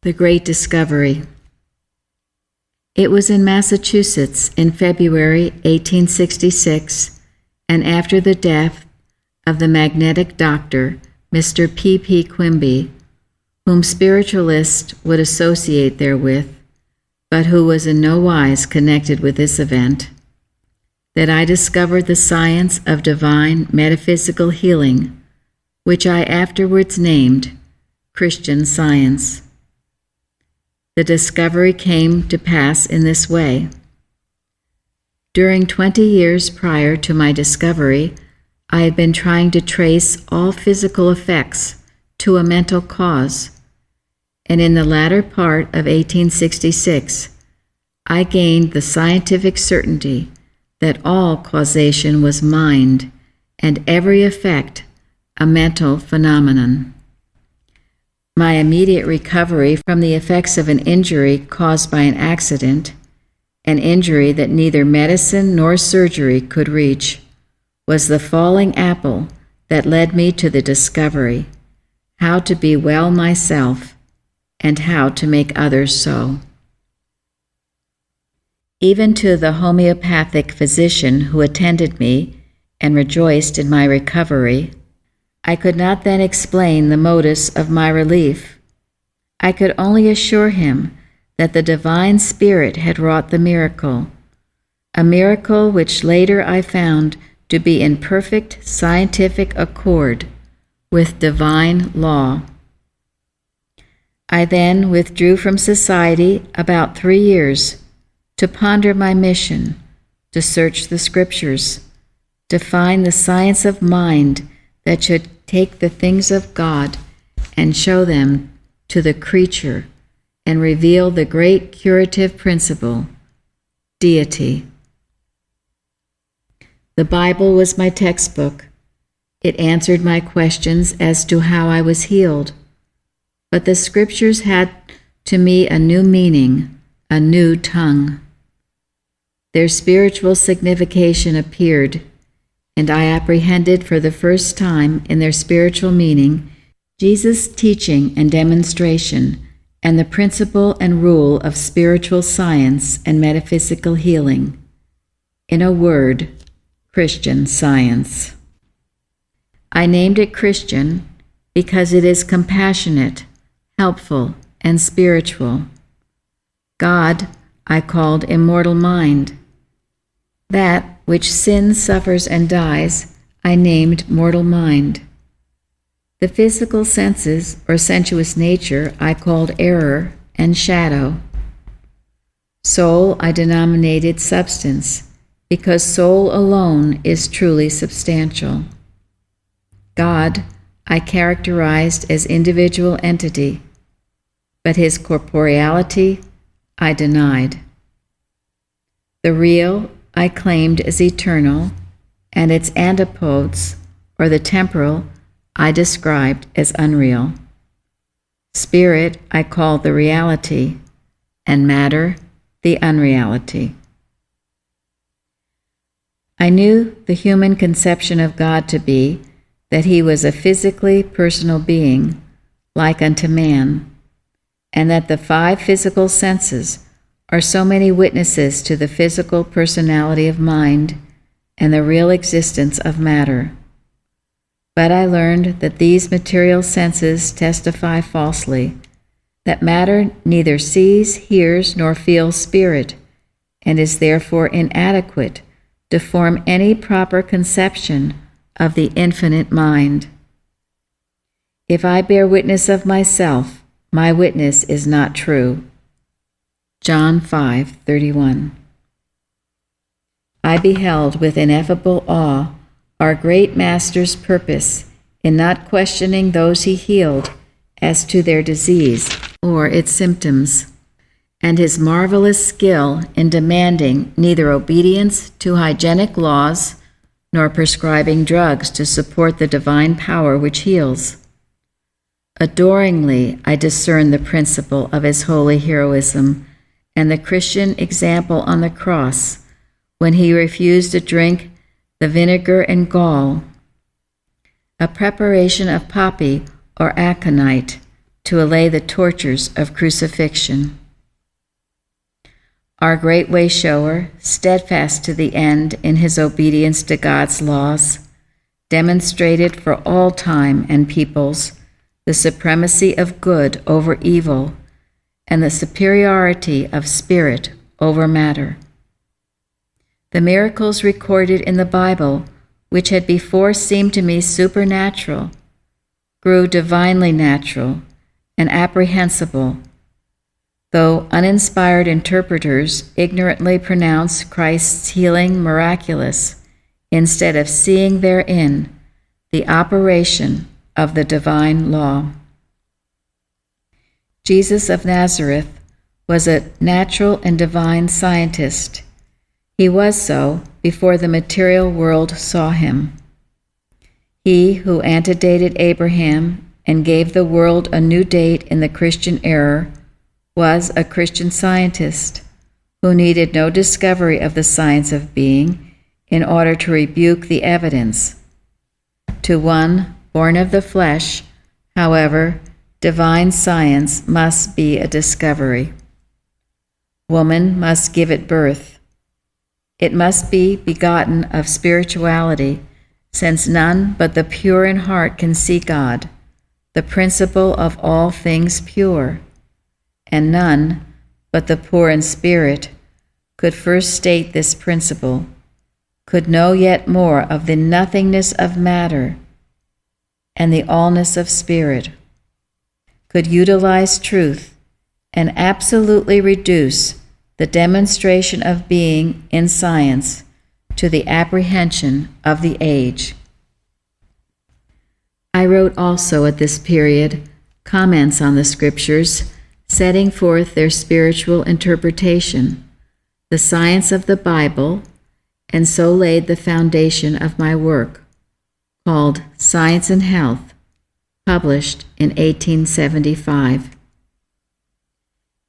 The Great Discovery. It was in Massachusetts in February 1866, and after the death of the magnetic doctor, Mr. P. Quimby, whom spiritualists would associate therewith, but who was in no wise connected with this event, that I discovered the science of divine metaphysical healing, which I afterwards named Christian Science. The discovery came to pass in this way. During 20 years prior to my discovery, I had been trying to trace all physical effects to a mental cause, and in the latter part of 1866, I gained the scientific certainty that all causation was mind and every effect a mental phenomenon. My immediate recovery from the effects of an injury caused by an accident, an injury that neither medicine nor surgery could reach, was the falling apple that led me to the discovery, how to be well myself and how to make others so. Even to the homeopathic physician who attended me and rejoiced in my recovery, I could not then explain the modus of my relief. I could only assure him that the divine Spirit had wrought the miracle, a miracle which later I found to be in perfect scientific accord with divine law. I then withdrew from society about 3 years to ponder my mission, to search the Scriptures, to find the science of mind that should take the things of God and show them to the creature and reveal the great curative principle, deity. The Bible was my textbook. It answered my questions as to how I was healed. But the Scriptures had to me a new meaning, a new tongue. Their spiritual signification appeared, and I apprehended for the first time in their spiritual meaning Jesus' teaching and demonstration and the principle and rule of spiritual science and metaphysical healing. In a word, Christian Science. I named it Christian because it is compassionate, helpful, and spiritual. God I called immortal mind. That which sin suffers and dies, I named mortal mind. The physical senses or sensuous nature I called error and shadow. Soul I denominated substance, because soul alone is truly substantial. God I characterized as individual entity, but his corporeality I denied. The real I claimed as eternal, and its antipodes, or the temporal, I described as unreal. Spirit I called the reality, and matter the unreality. I knew the human conception of God to be that he was a physically personal being, like unto man, and that the 5 physical senses are so many witnesses to the physical personality of mind and the real existence of matter. But I learned that these material senses testify falsely, that matter neither sees, hears, nor feels spirit, and is therefore inadequate to form any proper conception of the infinite mind. If I bear witness of myself, my witness is not true. John 5:31. I beheld with ineffable awe our great Master's purpose in not questioning those he healed as to their disease or its symptoms, and his marvelous skill in demanding neither obedience to hygienic laws nor prescribing drugs to support the divine power which heals. Adoringly, I discern the principle of his holy heroism and the Christian example on the cross when he refused to drink the vinegar and gall, a preparation of poppy or aconite, to allay the tortures of crucifixion. Our great way shower, steadfast to the end in his obedience to God's laws, demonstrated for all time and peoples the supremacy of good over evil and the superiority of spirit over matter. The miracles recorded in the Bible, which had before seemed to me supernatural, grew divinely natural and apprehensible, though uninspired interpreters ignorantly pronounce Christ's healing miraculous instead of seeing therein the operation of the divine law. Jesus of Nazareth was a natural and divine scientist. He was so before the material world saw him. He who antedated Abraham and gave the world a new date in the Christian era was a Christian scientist who needed no discovery of the science of being in order to rebuke the evidence. To one born of the flesh, however, divine science must be a discovery. Woman must give it birth. It must be begotten of spirituality, since none but the pure in heart can see God, the principle of all things pure, and none but the poor in spirit could first state this principle, could know yet more of the nothingness of matter and the allness of spirit, could utilize truth and absolutely reduce the demonstration of being in science to the apprehension of the age. I wrote also at this period comments on the Scriptures, setting forth their spiritual interpretation, the science of the Bible, and so laid the foundation of my work, called Science and Health, published in 1875.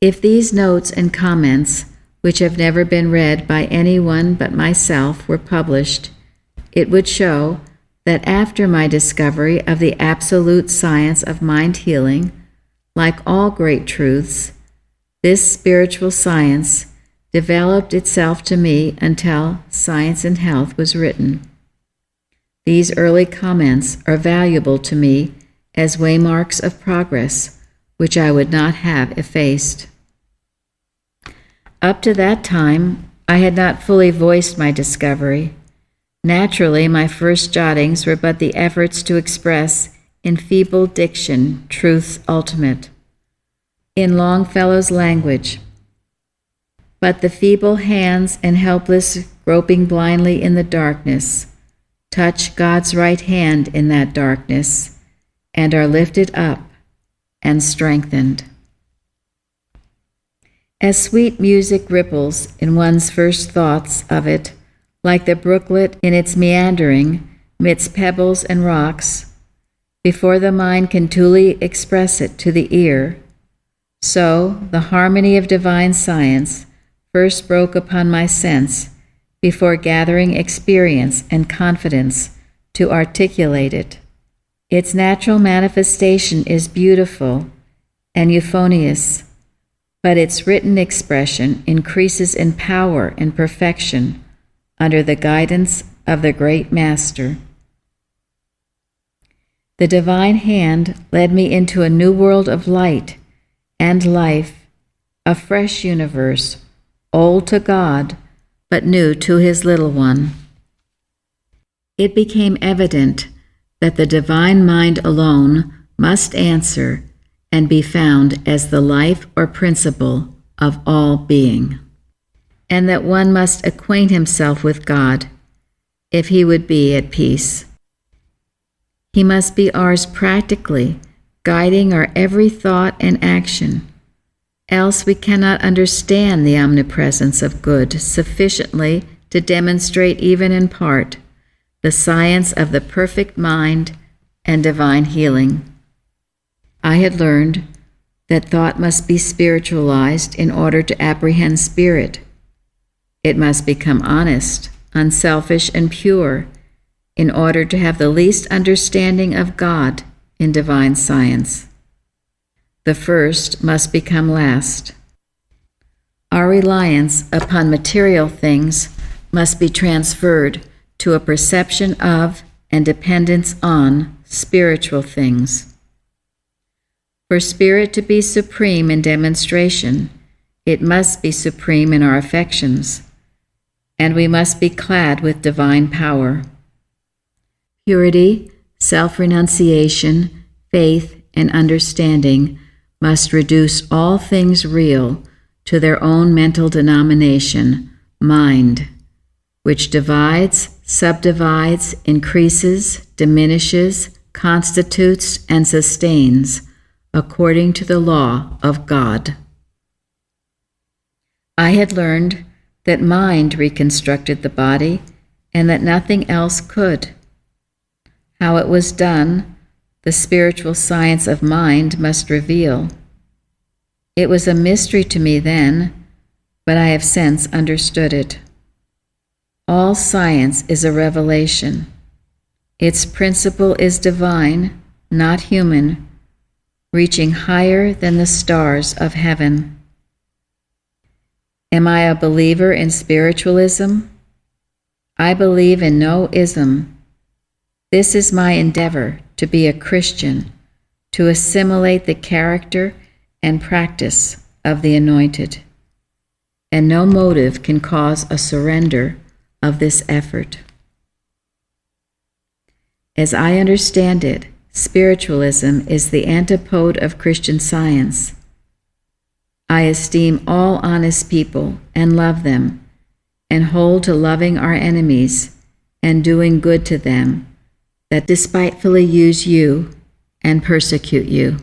If these notes and comments, which have never been read by anyone but myself, were published, it would show that after my discovery of the absolute science of mind healing, like all great truths, this spiritual science developed itself to me until Science and Health was written. These early comments are valuable to me as waymarks of progress, which I would not have effaced. Up to that time, I had not fully voiced my discovery. Naturally, my first jottings were but the efforts to express in feeble diction truth's ultimate, in Longfellow's language. But the feeble hands and helpless groping blindly in the darkness touch God's right hand in that darkness and are lifted up and strengthened. As sweet music ripples in one's first thoughts of it, like the brooklet in its meandering midst pebbles and rocks, before the mind can duly express it to the ear, so the harmony of divine science first broke upon my sense before gathering experience and confidence to articulate it. Its natural manifestation is beautiful and euphonious, but its written expression increases in power and perfection under the guidance of the great Master. The divine hand led me into a new world of light and life, a fresh universe, old to God, but new to his little one. It became evident that the divine mind alone must answer and be found as the life or principle of all being, and that one must acquaint himself with God if he would be at peace. He must be ours practically, guiding our every thought and action, else we cannot understand the omnipresence of good sufficiently to demonstrate even in part the science of the perfect mind and divine healing. I had learned that thought must be spiritualized in order to apprehend spirit. It must become honest, unselfish, and pure in order to have the least understanding of God in divine science. The first must become last. Our reliance upon material things must be transferred to a perception of and dependence on spiritual things. For spirit to be supreme in demonstration, it must be supreme in our affections, and we must be clad with divine power. Purity, self-renunciation, faith, and understanding must reduce all things real to their own mental denomination, mind, which divides, subdivides, increases, diminishes, constitutes, and sustains, according to the law of God. I had learned that mind reconstructed the body and that nothing else could. How it was done, the spiritual science of mind must reveal. It was a mystery to me then, but I have since understood it. All science is a revelation. Its principle is divine, not human, reaching higher than the stars of heaven. Am I a believer in spiritualism? I believe in no ism. This is my endeavor to be a Christian, to assimilate the character and practice of the anointed. And no motive can cause a surrender of this effort. As I understand it, spiritualism is the antipode of Christian Science. I esteem all honest people and love them, and hold to loving our enemies and doing good to them that despitefully use you and persecute you.